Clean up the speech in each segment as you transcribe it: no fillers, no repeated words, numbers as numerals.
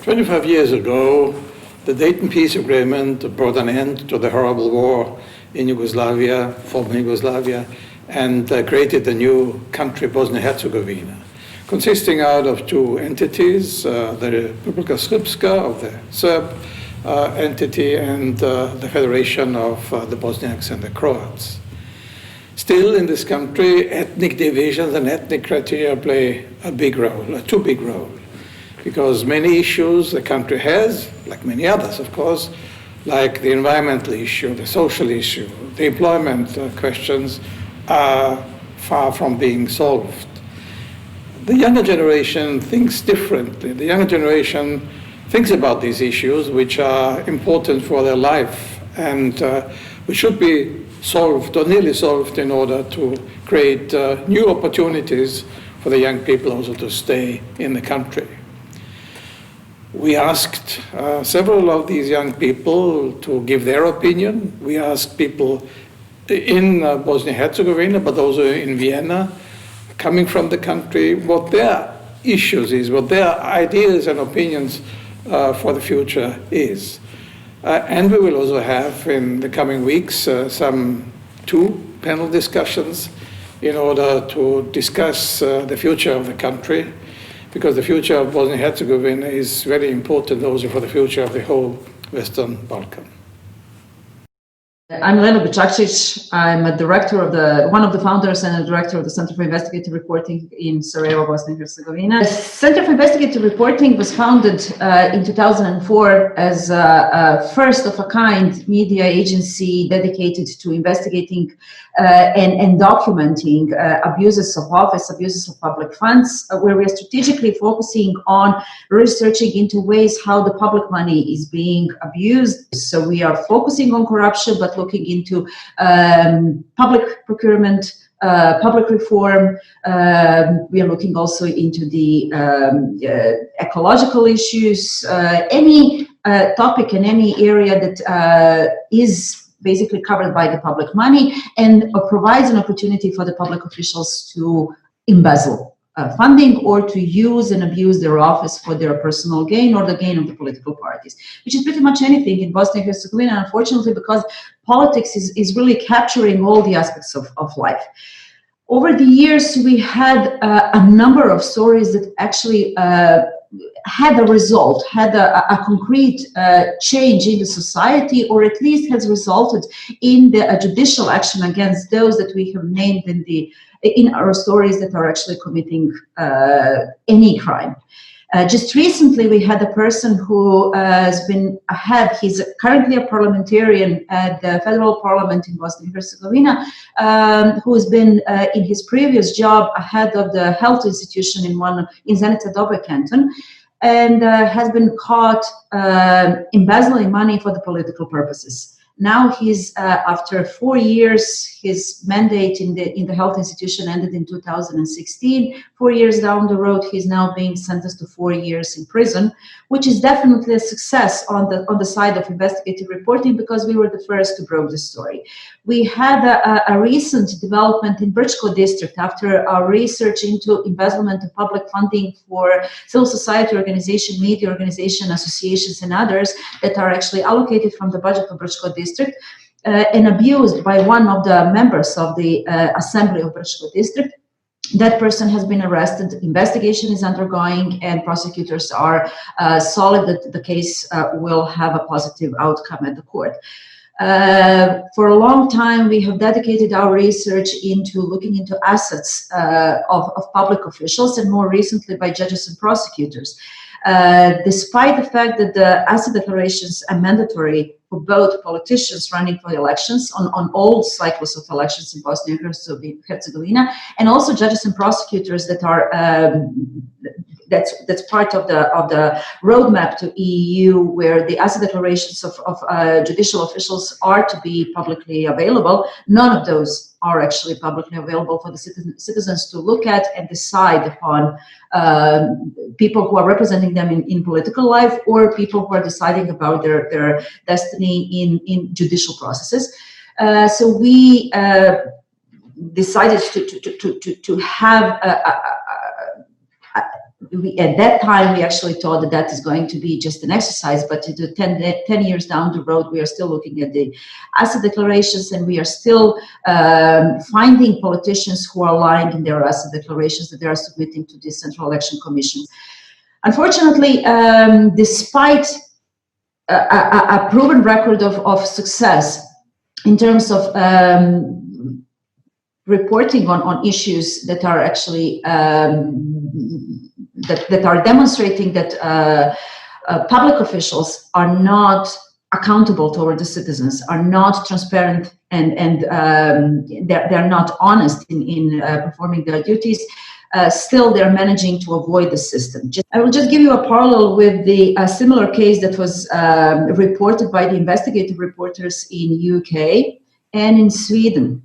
25 years ago, the Dayton Peace Agreement brought an end to the horrible war in Yugoslavia, former Yugoslavia, and created a new country, Bosnia-Herzegovina, consisting out of two entities, the Republika Srpska of the Serb entity and the Federation of the Bosniaks and the Croats. Still, in this country, ethnic divisions and ethnic criteria play a big role, a too big role, because many issues the country has, like many others, of course, like the environmental issue, the social issue, the employment questions, are far from being solved. The younger generation thinks differently. The younger generation thinks about these issues, which are important for their life, and which should be solved or nearly solved in order to create new opportunities for the young people also to stay in the country. We asked several of these young people to give their opinion. We asked people in Bosnia-Herzegovina, but also in Vienna, coming from the country, what their issues is, what their ideas and opinions for the future is. And we will also have in the coming weeks some 2 panel discussions in order to discuss the future of the country, because the future of Bosnia-Herzegovina is very important also for the future of the whole Western Balkan. I'm Leila Bičakčić. I'm a director of one of the founders and a director of the Center for Investigative Reporting in Sarajevo, Bosnia and Herzegovina. The Center for Investigative Reporting was founded in 2004 as a first-of-a-kind media agency dedicated to investigating and documenting abuses of office, abuses of public funds, where we are strategically focusing on researching into ways how the public money is being abused. So we are focusing on corruption, but looking into public procurement, public reform. We are looking also into the ecological issues, any topic in any area that is basically covered by the public money and provides an opportunity for the public officials to embezzle funding or to use and abuse their office for their personal gain or the gain of the political parties, which is pretty much anything in Bosnia and Herzegovina, unfortunately, because politics is really capturing all the aspects of life. Over the years, we had a number of stories that actually had a result, had a concrete change in the society, or at least has resulted in the judicial action against those that we have named in our stories that are actually committing any crime. Just recently, we had a person who he's currently a parliamentarian at the federal parliament in Bosnia and Herzegovina, who has been in his previous job head of the health institution in Zenica Dobre canton, and has been caught embezzling money for the political purposes. Now he's, after 4 years, his mandate in the health institution ended in 2016. 4 years down the road, he's now being sentenced to 4 years in prison, which is definitely a success on the side of investigative reporting, because we were the first to broke the story. We had a recent development in Brčko district after our research into embezzlement of public funding for civil society organization, media organization, associations, and others that are actually allocated from the budget of Brčko district and abused by one of the members of the assembly of Brčko district. That person has been arrested, investigation is undergoing, and prosecutors are solid that the case will have a positive outcome at the court. For a long time, we have dedicated our research into looking into assets of public officials, and more recently by judges and prosecutors. Despite the fact that the asset declarations are mandatory for both politicians running for elections on all cycles of elections in Bosnia and Herzegovina, and also judges and prosecutors that are that's part of the roadmap to EU, where the asset declarations of judicial officials are to be publicly available. None of those are actually publicly available for the citizens to look at and decide upon, people who are representing them in political life, or people who are deciding about their destiny in judicial processes. So we decided to have at that time, we actually thought that that is going to be just an exercise, but 10 years down the road, we are still looking at the asset declarations, and we are still finding politicians who are lying in their asset declarations that they are submitting to the Central Election Commission. Unfortunately, despite a proven record of success in terms of reporting on issues that are actually that are demonstrating that public officials are not accountable toward the citizens, are not transparent, and they're not honest in performing their duties. Still, they're managing to avoid the system. I will just give you a parallel with the similar case that was reported by the investigative reporters in UK and in Sweden.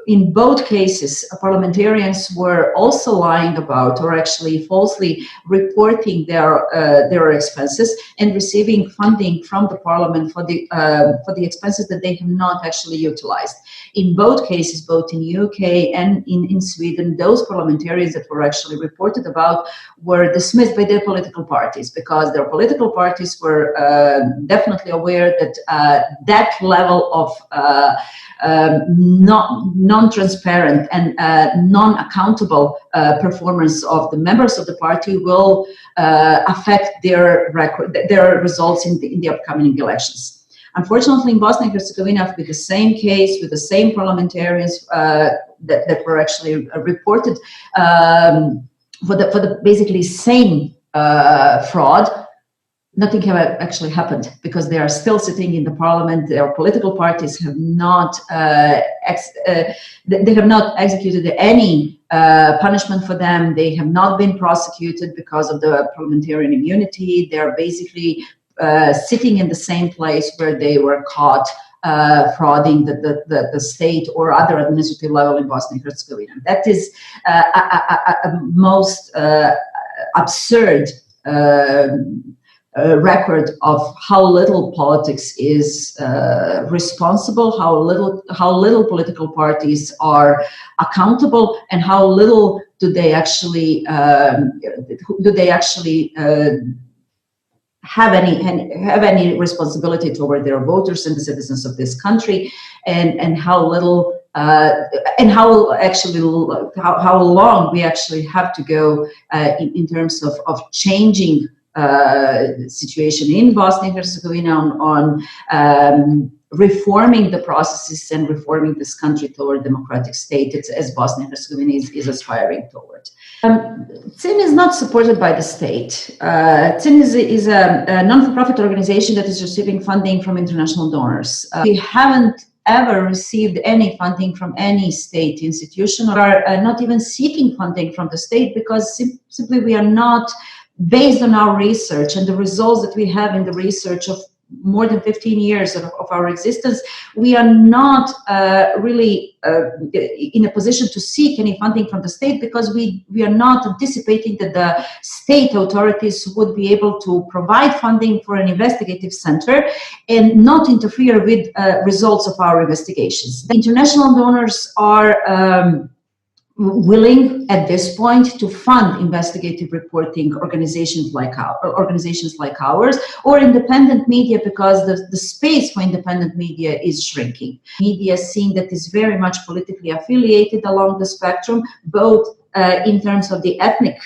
In both cases, parliamentarians were also lying about, or actually falsely reporting their expenses and receiving funding from the parliament for the expenses that they have not actually utilized. In both cases, both in UK and in Sweden, those parliamentarians that were actually reported about were dismissed by their political parties, because their political parties were definitely aware that that level of non-transparent and non-accountable performance of the members of the party will affect their results in the upcoming elections. Unfortunately, in Bosnia and Herzegovina, with the same case, with the same parliamentarians that were actually reported for the basically same fraud, nothing have actually happened, because they are still sitting in the parliament. Their political parties have not they have not executed any punishment for them. They have not been prosecuted because of the parliamentarian immunity. They are basically sitting in the same place where they were caught frauding the state or other administrative level in Bosnia and Herzegovina. That is a most absurd record of how little politics is responsible, how little political parties are accountable, and how little do they actually have any responsibility toward their voters and the citizens of this country, and how little and how long we actually have to go in terms of changing situation in Bosnia and Herzegovina on reforming the processes and reforming this country toward a democratic state, as Bosnia and Herzegovina is aspiring toward. CIN is not supported by the state. CIN is a non-for-profit organization that is receiving funding from international donors. We haven't ever received any funding from any state institution, or are not even seeking funding from the state, because simply we are not, based on our research and the results that we have in the research of more than 15 years of our existence, we are not really in a position to seek any funding from the state, because we are not anticipating that the state authorities would be able to provide funding for an investigative center and not interfere with results of our investigations. The international donors are willing at this point to fund investigative reporting organizations like ours, or independent media, because the space for independent media is shrinking. Media scene that is very much politically affiliated along the spectrum, both in terms of the ethnic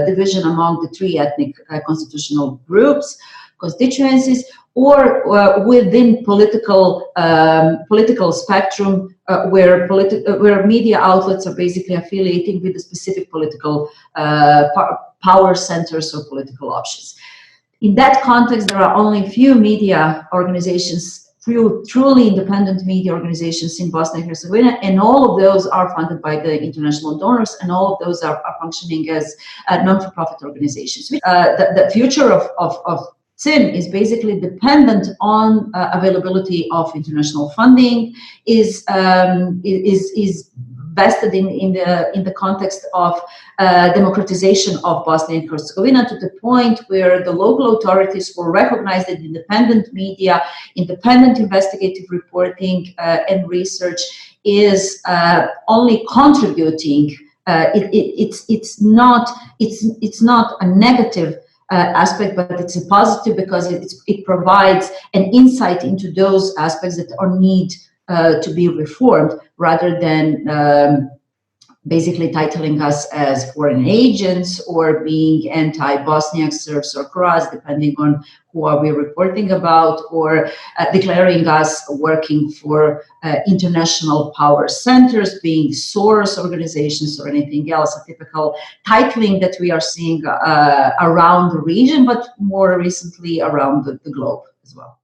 division among the three ethnic constitutional groups, constituencies, or within political spectrum, where media outlets are basically affiliating with the specific political power centers or political options. In that context, there are only few media organizations, few truly independent media organizations in Bosnia and Herzegovina, and all of those are funded by the international donors, and all of those are functioning as non-for-profit organizations. The future of CIN is basically dependent on availability of international funding, is vested in the context of democratization of Bosnia and Herzegovina, to the point where the local authorities will recognize that independent media, independent investigative reporting and research is only contributing it's not a negative aspect, but it's a positive because it provides an insight into those aspects that are need to be reformed, rather than basically titling us as foreign agents or being anti-Bosniak, Serbs, or Croats, depending on who are we reporting about, or declaring us working for international power centers, being source organizations or anything else, a typical titling that we are seeing around the region, but more recently around the globe as well.